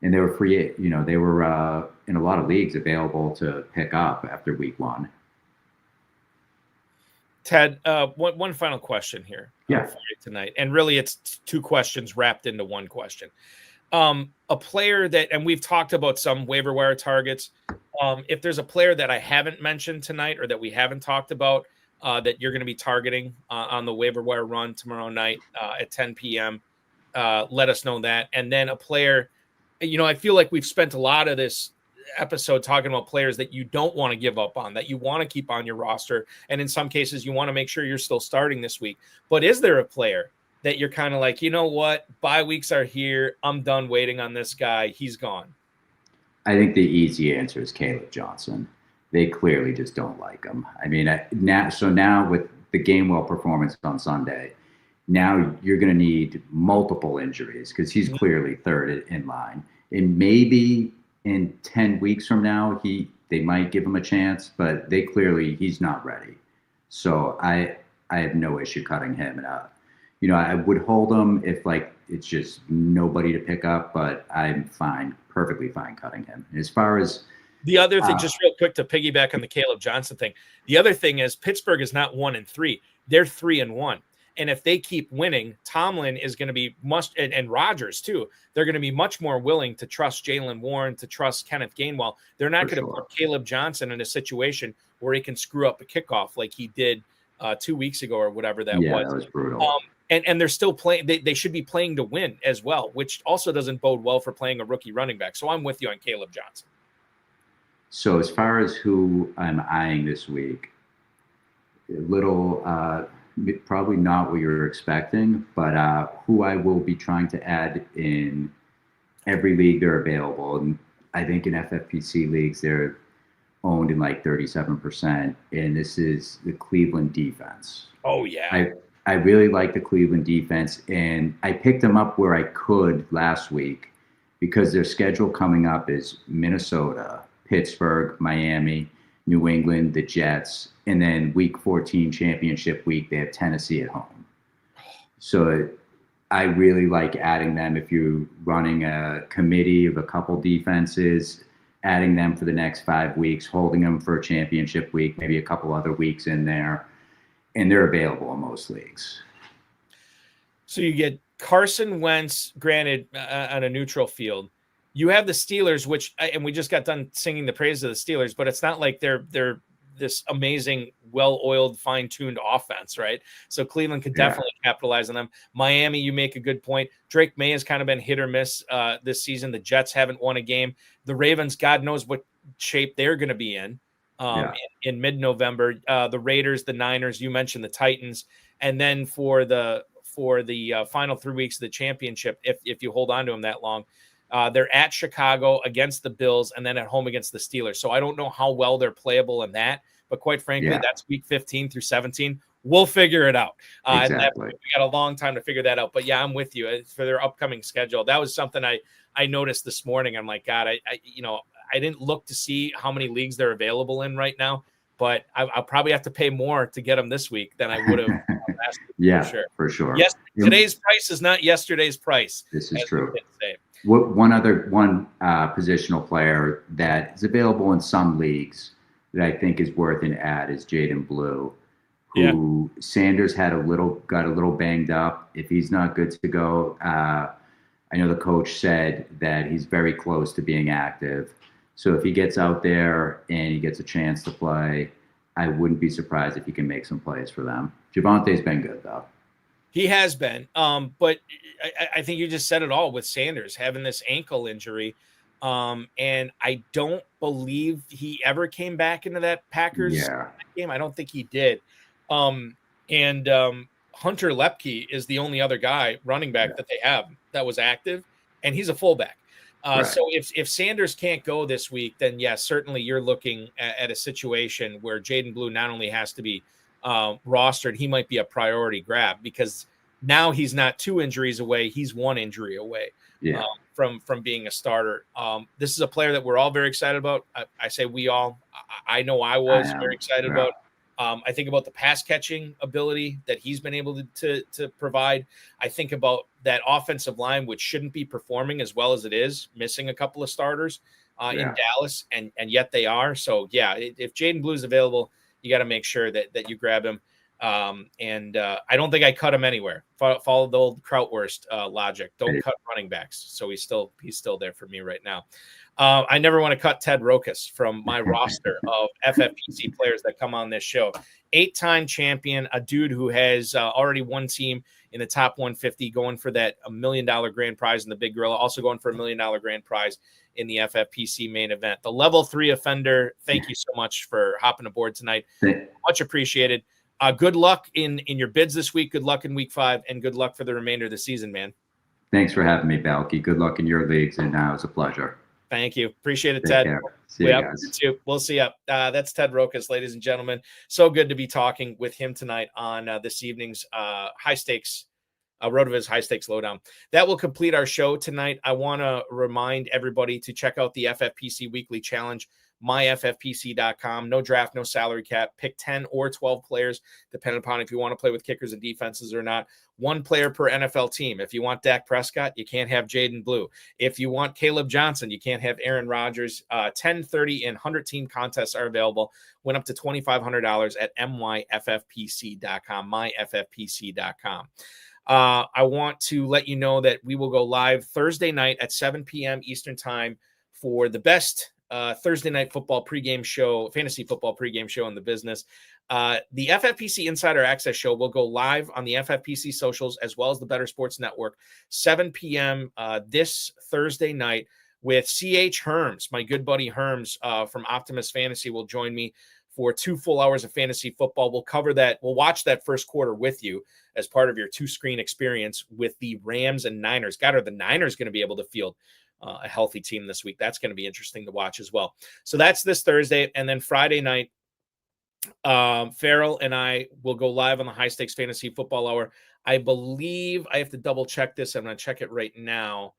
and they were free. They were in a lot of leagues available to pick up after week 1. Ted, one final question here for you tonight, and really it's 2 questions wrapped into one question. A player that, and we've talked about some waiver wire targets. If there's a player that I haven't mentioned tonight or that we haven't talked about that you're going to be targeting on the waiver wire run tomorrow night at 10 p.m., let us know that. And then a player, I feel like we've spent a lot of this episode talking about players that you don't want to give up on, that you want to keep on your roster. And in some cases, you want to make sure you're still starting this week. But is there a player that you're kind of like, you know what, bye weeks are here, I'm done waiting on this guy, he's gone? I think the easy answer is Caleb Johnson. They clearly just don't like him. I mean, now with the Gainwell performance on Sunday, now you're going to need multiple injuries because he's clearly third in line. And maybe in 10 weeks from now, they might give him a chance, but he's not ready. So I have no issue cutting him. And I would hold him if it's just nobody to pick up, but I'm perfectly fine cutting him. And as far as the other thing, just real quick to piggyback on the Caleb Johnson thing, the other thing is Pittsburgh is not 1-3; they're 3-1. And if they keep winning, Tomlin is going to be and Rodgers too. They're going to be much more willing to trust Jaylen Warren, to trust Kenneth Gainwell. They're not going to put Caleb Johnson in a situation where he can screw up a kickoff like he did 2 weeks ago or whatever that was. Yeah, that was brutal. And they're still playing. They should be playing to win as well, which also doesn't bode well for playing a rookie running back. So I'm with you on Caleb Johnson. So as far as who I'm eyeing this week, probably not what you're expecting, but who I will be trying to add in every league they're available. And I think in FFPC leagues, they're owned in like 37%. And this is the Cleveland defense. Oh, yeah. I really like the Cleveland defense. And I picked them up where I could last week because their schedule coming up is Minnesota, Pittsburgh, Miami, New England, the Jets, and then week 14 championship week, they have Tennessee at home. So I really like adding them if you're running a committee of a couple defenses, adding them for the next 5 weeks, holding them for a championship week, maybe a couple other weeks in there, and they're available in most leagues. So you get Carson Wentz, granted, on a neutral field. You have the Steelers, and we just got done singing the praises of the Steelers, but it's not like they're this amazing, well-oiled, fine-tuned offense, right? So Cleveland could definitely capitalize on them. Miami, you make a good point. Drake May has kind of been hit or miss this season. The Jets haven't won a game. The Ravens, God knows what shape they're going to be in mid-November. The Raiders, the Niners, you mentioned the Titans, and then for the final 3 weeks of the championship, if you hold on to them that long, they're at Chicago against the Bills and then at home against the Steelers. So I don't know how well they're playable in that, but quite frankly, that's week 15 through 17. We'll figure it out. Exactly. We got a long time to figure that out. But yeah, I'm with you for their upcoming schedule. That was something I noticed this morning. I'm like, God, I didn't look to see how many leagues they're available in right now, but I'll probably have to pay more to get them this week than I would have last week. Yeah, for sure. Yes, today's price is not yesterday's price. This is true. One positional player that is available in some leagues that I think is worth an add is Jaden Blue, who Sanders got a little banged up. If he's not good to go, I know the coach said that he's very close to being active. So if he gets out there and he gets a chance to play, I wouldn't be surprised if he can make some plays for them. Javante's been good, though. He has been. But I think you just said it all with Sanders having this ankle injury. And I don't believe he ever came back into that Packers game. I don't think he did. Hunter Lepke is the only other guy running back that they have that was active, and he's a fullback. So if Sanders can't go this week, then yes, certainly you're looking at a situation where Jaden Blue not only has to be rostered, he might be a priority grab, because now he's not 2 injuries away, he's 1 injury away from being a starter. This is a player that we're all very excited about. I say we all. I know I was very excited about. I think about the pass catching ability that he's been able to provide. I think about that offensive line, which shouldn't be performing as well as it is, missing a couple of starters in Dallas, and yet they are. So yeah, if Jaden Blue is available, you got to make sure that you grab him. I don't think I cut him anywhere. Follow the old Krautwurst logic. Don't cut running backs. So he's still there for me right now. I never want to cut Ted Rokas from my roster of FFPC players that come on this show. 8-time champion, a dude who has already won team in the top 150, going for that $1 million grand prize in the Big Gorilla, also going for $1 million grand prize in the FFPC main event. The level 3 offender, thank you so much for hopping aboard tonight. Much appreciated. Good luck in your bids this week. Good luck in week 5, and good luck for the remainder of the season, man. Thanks for having me, Balky. Good luck in your leagues, and it's a pleasure. Thank you. Appreciate it, Ted. See you guys. We'll see you. That's Ted Rokas, ladies and gentlemen. So good to be talking with him tonight on this evening's high stakes, RotoViz High Stakes Lowdown. That will complete our show tonight. I want to remind everybody to check out the FFPC Weekly Challenge, myffpc.com. No draft, no salary cap. Pick 10 or 12 players, depending upon if you want to play with kickers and defenses or not. 1 player per NFL team. If you want Dak Prescott, you can't have Jaden Blue. If you want Caleb Johnson, you can't have Aaron Rodgers. 10, 30, and 100-team contests are available. Went up to $2,500 at myffpc.com, myffpc.com. I want to let you know that we will go live Thursday night at 7 p.m. Eastern Time for the best Thursday night football pregame show, fantasy football pregame show in the business. The FFPC Insider Access Show will go live on the FFPC socials as well as the Better Sports Network, 7 p.m. This Thursday night, with C.H. Herms. My good buddy Herms from Optimus Fantasy will join me for 2 full hours of fantasy football. We'll cover that. We'll watch that first quarter with you as part of your 2-screen experience with the Rams and Niners. God, are the Niners going to be able to field a healthy team this week? That's going to be interesting to watch as well. So that's this Thursday. And then Friday night, Farrell and I will go live on the High Stakes Fantasy Football Hour. I believe I have to double check this. I'm going to check it right now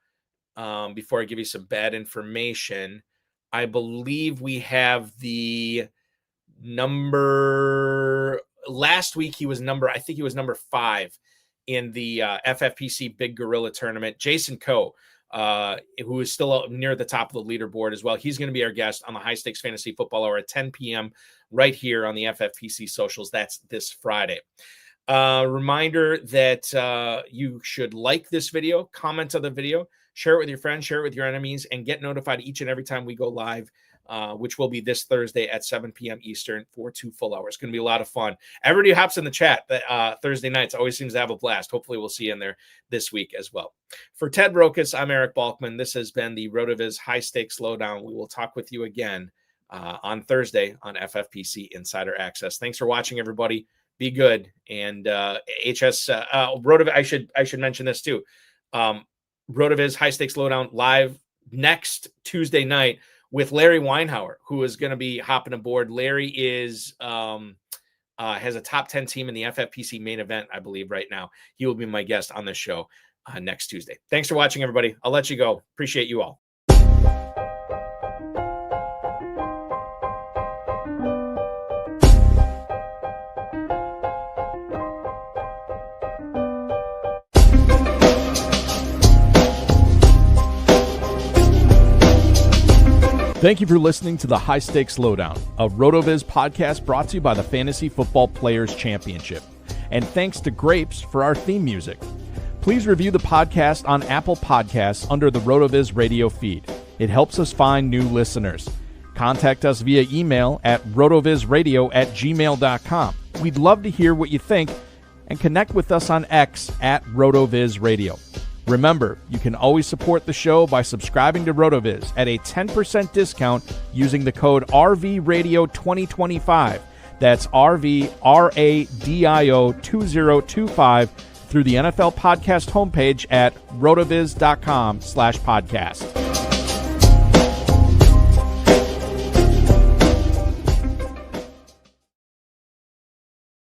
before I give you some bad information. I believe we have the number. Last week he was number 5 in the FFPC Big Gorilla Tournament. Jason Coe, who is still near the top of the leaderboard as well. He's going to be our guest on the High Stakes Fantasy Football Hour at 10 p.m. right here on the FFPC socials. That's this Friday. Reminder that you should like this video, comment on the video, share it with your friends, share it with your enemies, and get notified each and every time we go live, which will be this Thursday at 7 p.m. Eastern for 2 full hours. It's going to be a lot of fun. Everybody who hops in the chat Thursday nights always seems to have a blast. Hopefully we'll see you in there this week as well. For Ted Rokas, I'm Eric Balkman. This has been the RotoViz High Stakes Lowdown. We will talk with you again on Thursday on FFPC Insider Access. Thanks for watching, everybody. Be good. And RotoViz, I should mention this too. RotoViz High Stakes Lowdown live next Tuesday night with Larry Weinhauer, who is going to be hopping aboard. Larry is has a top 10 team in the FFPC main event, I believe, right now. He will be my guest on this show next Tuesday. Thanks for watching, everybody. I'll let you go. Appreciate you all. Thank you for listening to the High Stakes Lowdown, a RotoViz podcast brought to you by the Fantasy Football Players Championship. And thanks to Grapes for our theme music. Please review the podcast on Apple Podcasts under the RotoViz radio feed. It helps us find new listeners. Contact us via email at rotovizradio@gmail.com. We'd love to hear what you think, and connect with us on X at RotoVizRadio. Remember, you can always support the show by subscribing to RotoViz at a 10% discount using the code RVRadio2025. That's RVRADIO2025 through the NFL Podcast homepage at rotoviz.com/podcast.